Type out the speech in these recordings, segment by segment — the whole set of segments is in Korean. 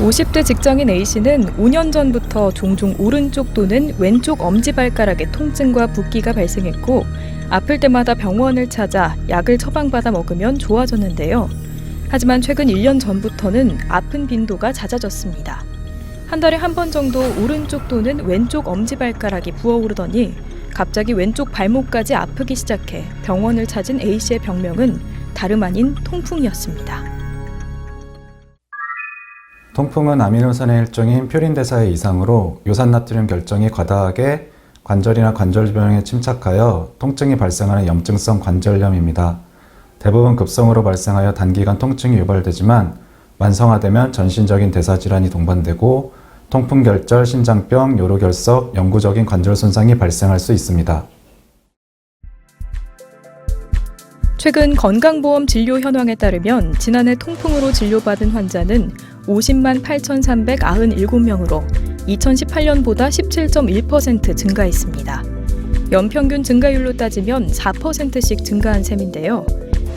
50대 직장인 A씨는 5년 전부터 종종 오른쪽 또는 왼쪽 엄지발가락에 통증과 붓기가 발생했고 아플 때마다 병원을 찾아 약을 처방받아 먹으면 좋아졌는데요. 하지만 최근 1년 전부터는 아픈 빈도가 잦아졌습니다. 한 달에 한 번 정도 오른쪽 또는 왼쪽 엄지발가락이 부어오르더니 갑자기 왼쪽 발목까지 아프기 시작해 병원을 찾은 A씨의 병명은 다름 아닌 통풍이었습니다. 통풍은 아미노산의 일종인 퓨린 대사의 이상으로 요산나트륨 결정이 과다하게 관절이나 관절변에 침착하여 통증이 발생하는 염증성 관절염입니다. 대부분 급성으로 발생하여 단기간 통증이 유발되지만 만성화되면 전신적인 대사질환이 동반되고 통풍결절, 신장병, 요로결석, 영구적인 관절 손상이 발생할 수 있습니다. 최근 건강보험 진료 현황에 따르면 지난해 통풍으로 진료받은 환자는 50만 8,397명으로 2018년보다 17.1% 증가했습니다. 연평균 증가율로 따지면 4%씩 증가한 셈인데요.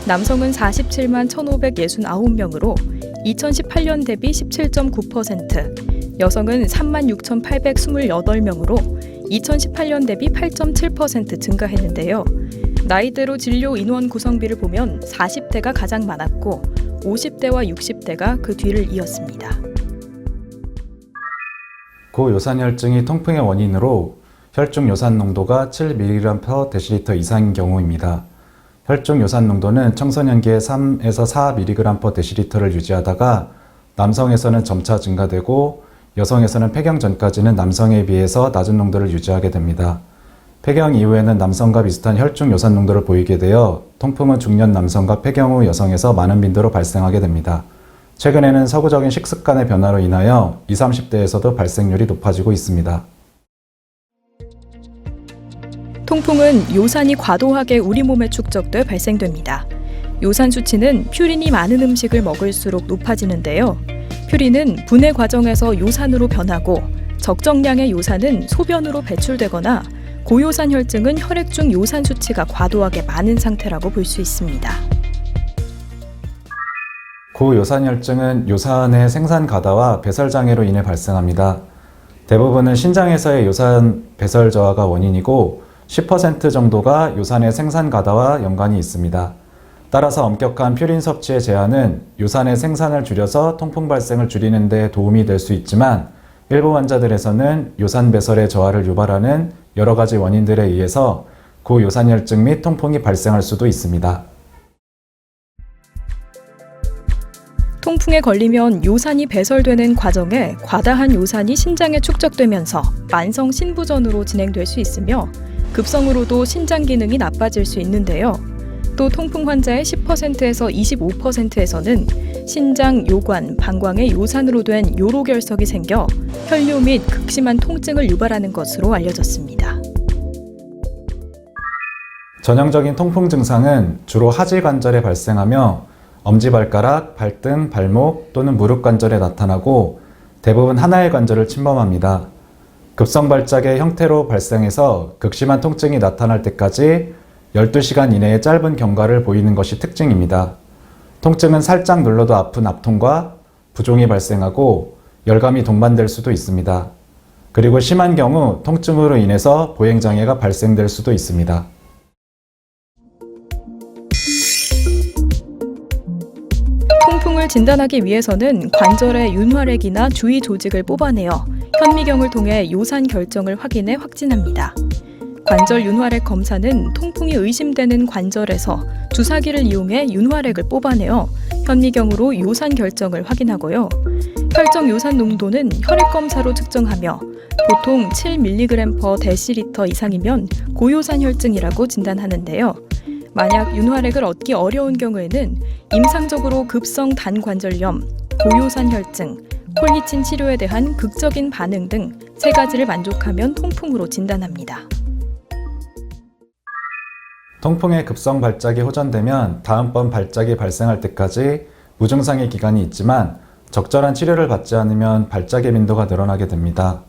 남성은 47만 1,569명으로 2018년 대비 17.9%, 여성은 3만 6,828명으로 2018년 대비 8.7% 증가했는데요. 나이대로 진료 인원 구성비를 보면 40대가 가장 많았고 50대와 60대가 그 뒤를 이었습니다. 고요산혈증이 통풍의 원인으로 혈중 요산 농도가 7mg/dL 이상인 경우입니다. 혈중 요산 농도는 청소년기에 3에서 4mg/dL를 유지하다가 남성에서는 점차 증가되고 여성에서는 폐경 전까지는 남성에 비해서 낮은 농도를 유지하게 됩니다. 폐경 이후에는 남성과 비슷한 혈중 요산 농도를 보이게 되어 통풍은 중년 남성과 폐경 후 여성에서 많은 빈도로 발생하게 됩니다. 최근에는 서구적인 식습관의 변화로 인하여 20, 30대에서도 발생률이 높아지고 있습니다. 통풍은 요산이 과도하게 우리 몸에 축적돼 발생됩니다. 요산 수치는 퓨린이 많은 음식을 먹을수록 높아지는데요. 퓨린은 분해 과정에서 요산으로 변하고 적정량의 요산은 소변으로 배출되거나 고요산 혈증은 혈액 중 요산 수치가 과도하게 많은 상태라고 볼 수 있습니다. 고요산혈증은 요산의 생산 가다와 배설 장애로 인해 발생합니다. 대부분은 신장에서의 요산 배설 저하가 원인이고 10% 정도가 요산의 생산 가다와 연관이 있습니다. 따라서 엄격한 퓨린 섭취의 제한은 요산의 생산을 줄여서 통풍 발생을 줄이는 데 도움이 될 수 있지만 일부 환자들에서는 요산 배설의 저하를 유발하는 여러 가지 원인들에 의해서 고요산혈증 및 통풍이 발생할 수도 있습니다. 통풍에 걸리면 요산이 배설되는 과정에 과다한 요산이 신장에 축적되면서 만성 신부전으로 진행될 수 있으며 급성으로도 신장 기능이 나빠질 수 있는데요. 또 통풍 환자의 10%에서 25%에서는 신장, 요관, 방광의 요산으로 된 요로결석이 생겨 혈뇨 및 극심한 통증을 유발하는 것으로 알려졌습니다. 전형적인 통풍 증상은 주로 하지 관절에 발생하며 엄지발가락, 발등, 발목 또는 무릎 관절에 나타나고 대부분 하나의 관절을 침범합니다. 급성 발작의 형태로 발생해서 극심한 통증이 나타날 때까지 12시간 이내의 짧은 경과를 보이는 것이 특징입니다. 통증은 살짝 눌러도 아픈 압통과 부종이 발생하고 열감이 동반될 수도 있습니다. 그리고 심한 경우 통증으로 인해서 보행장애가 발생될 수도 있습니다. 통풍을 진단하기 위해서는 관절의 윤활액이나 주위 조직을 뽑아내어 현미경을 통해 요산 결정을 확인해 확진합니다. 관절 윤활액 검사는 통풍이 의심되는 관절에서 주사기를 이용해 윤활액을 뽑아내어 현미경으로 요산 결정을 확인하고요. 혈중 요산 농도는 혈액 검사로 측정하며 보통 7mg/dL 이상이면 고요산 혈증이라고 진단하는데요. 만약 윤활액을 얻기 어려운 경우에는 임상적으로 급성 단관절염, 고요산 혈증, 콜리친 치료에 대한 극적인 반응 등 3가지를 만족하면 통풍으로 진단합니다. 통풍의 급성 발작이 호전되면 다음번 발작이 발생할 때까지 무증상의 기간이 있지만 적절한 치료를 받지 않으면 발작의 빈도가 늘어나게 됩니다.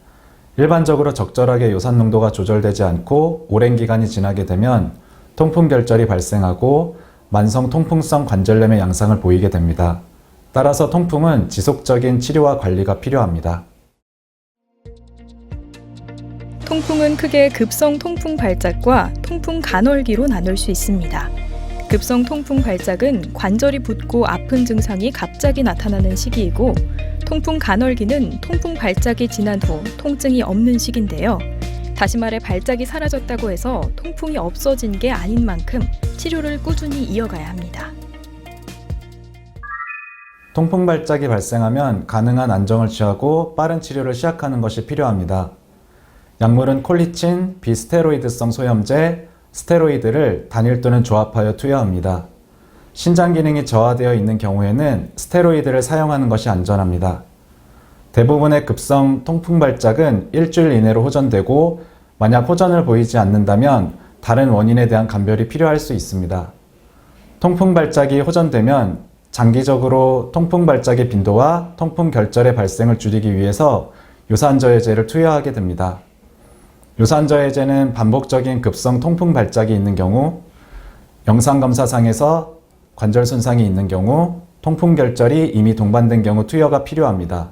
일반적으로 적절하게 요산 농도가 조절되지 않고 오랜 기간이 지나게 되면 통풍결절이 발생하고 만성 통풍성 관절염의 양상을 보이게 됩니다. 따라서 통풍은 지속적인 치료와 관리가 필요합니다. 통풍은 크게 급성 통풍 발작과 통풍 간헐기로 나눌 수 있습니다. 급성 통풍 발작은 관절이 붓고 아픈 증상이 갑자기 나타나는 시기이고, 통풍 간헐기는 통풍 발작이 지난 후 통증이 없는 시기인데요. 다시 말해 발작이 사라졌다고 해서 통풍이 없어진 게 아닌 만큼 치료를 꾸준히 이어가야 합니다. 통풍 발작이 발생하면 가능한 안정을 취하고 빠른 치료를 시작하는 것이 필요합니다. 약물은 콜리친, 비스테로이드성 소염제, 스테로이드를 단일 또는 조합하여 투여합니다. 신장 기능이 저하되어 있는 경우에는 스테로이드를 사용하는 것이 안전합니다. 대부분의 급성 통풍 발작은 일주일 이내로 호전되고, 만약 호전을 보이지 않는다면 다른 원인에 대한 감별이 필요할 수 있습니다. 통풍 발작이 호전되면 장기적으로 통풍 발작의 빈도와 통풍 결절의 발생을 줄이기 위해서 요산저해제를 투여하게 됩니다. 요산저해제는 반복적인 급성 통풍 발작이 있는 경우, 영상검사상에서 관절 손상이 있는 경우, 통풍 결절이 이미 동반된 경우 투여가 필요합니다.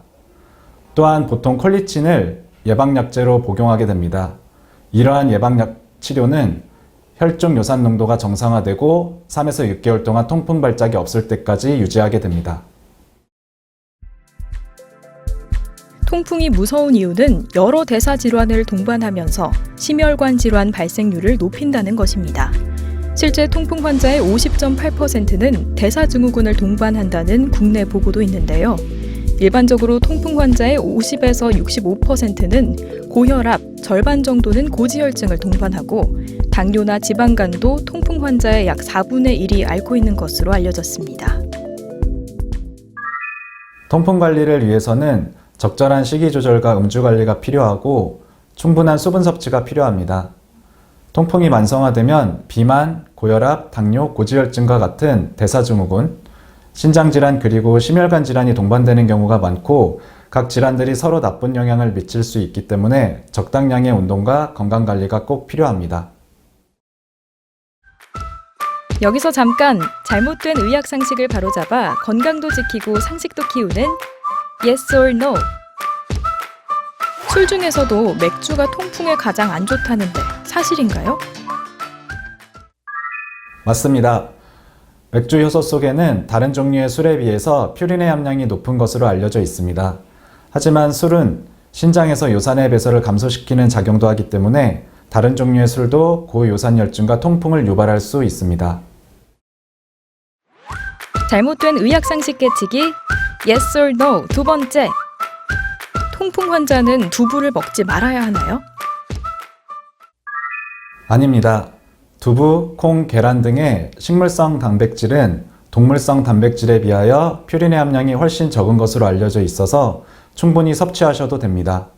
또한 보통 콜리친을 예방약제로 복용하게 됩니다. 이러한 예방약 치료는 혈중 요산 농도가 정상화되고 3에서 6개월 동안 통풍 발작이 없을 때까지 유지하게 됩니다. 통풍이 무서운 이유는 여러 대사 질환을 동반하면서 심혈관 질환 발생률을 높인다는 것입니다. 실제 통풍 환자의 50.8%는 대사증후군을 동반한다는 국내 보고도 있는데요. 일반적으로 통풍 환자의 50에서 65%는 고혈압, 절반 정도는 고지혈증을 동반하고, 당뇨나 지방간도 통풍 환자의 약 4분의 1이 앓고 있는 것으로 알려졌습니다. 통풍 관리를 위해서는 적절한 식이 조절과 음주 관리가 필요하고 충분한 수분 섭취가 필요합니다. 통풍이 만성화되면 비만, 고혈압, 당뇨, 고지혈증과 같은 대사증후군, 신장질환 그리고 심혈관 질환이 동반되는 경우가 많고, 각 질환들이 서로 나쁜 영향을 미칠 수 있기 때문에 적당량의 운동과 건강관리가 꼭 필요합니다. 여기서 잠깐 잘못된 의학 상식을 바로잡아 건강도 지키고 상식도 키우는 Yes or No. 술 중에서도 맥주가 통풍에 가장 안 좋다는데 사실인가요? 맞습니다. 맥주 효소 속에는 다른 종류의 술에 비해서 퓨린의 함량이 높은 것으로 알려져 있습니다. 하지만 술은 신장에서 요산의 배설을 감소시키는 작용도 하기 때문에 다른 종류의 술도 고요산혈증과 통풍을 유발할 수 있습니다. 잘못된 의학 상식 깨치기 Yes or No. 두 번째, 통풍 환자는 두부를 먹지 말아야 하나요? 아닙니다. 두부, 콩, 계란 등의 식물성 단백질은 동물성 단백질에 비하여 퓨린의 함량이 훨씬 적은 것으로 알려져 있어서 충분히 섭취하셔도 됩니다.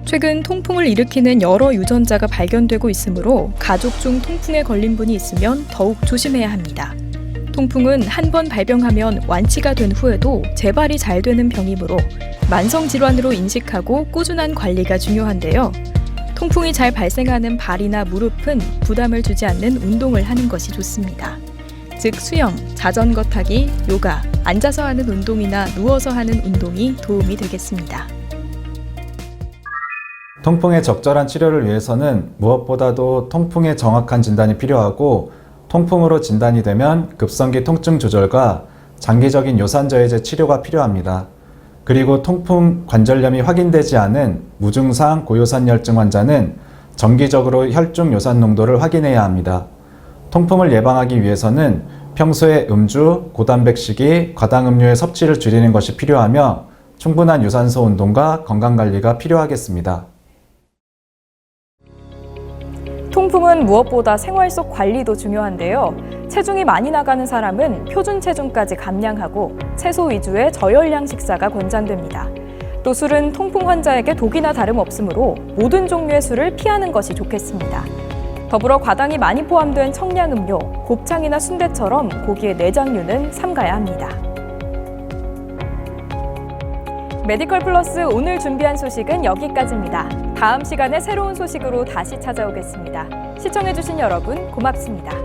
최근 통풍을 일으키는 여러 유전자가 발견되고 있으므로 가족 중 통풍에 걸린 분이 있으면 더욱 조심해야 합니다. 통풍은 한 번 발병하면 완치가 된 후에도 재발이 잘 되는 병이므로 만성 질환으로 인식하고 꾸준한 관리가 중요한데요. 통풍이 잘 발생하는 발이나 무릎은 부담을 주지 않는 운동을 하는 것이 좋습니다. 즉 수영, 자전거 타기, 요가, 앉아서 하는 운동이나 누워서 하는 운동이 도움이 되겠습니다. 통풍의 적절한 치료를 위해서는 무엇보다도 통풍의 정확한 진단이 필요하고, 통풍으로 진단이 되면 급성기 통증 조절과 장기적인 요산저해제 치료가 필요합니다. 그리고 통풍 관절염이 확인되지 않은 무증상 고요산혈증 환자는 정기적으로 혈중 요산 농도를 확인해야 합니다. 통풍을 예방하기 위해서는 평소에 음주, 고단백식이, 과당 음료의 섭취를 줄이는 것이 필요하며 충분한 유산소 운동과 건강관리가 필요하겠습니다. 통풍은 무엇보다 생활 속 관리도 중요한데요. 체중이 많이 나가는 사람은 표준 체중까지 감량하고 채소 위주의 저열량 식사가 권장됩니다. 또 술은 통풍 환자에게 독이나 다름없으므로 모든 종류의 술을 피하는 것이 좋겠습니다. 더불어 과당이 많이 포함된 청량음료, 곱창이나 순대처럼 고기의 내장류는 삼가야 합니다. 메디컬 플러스 오늘 준비한 소식은 여기까지입니다. 다음 시간에 새로운 소식으로 다시 찾아오겠습니다. 시청해주신 여러분 고맙습니다.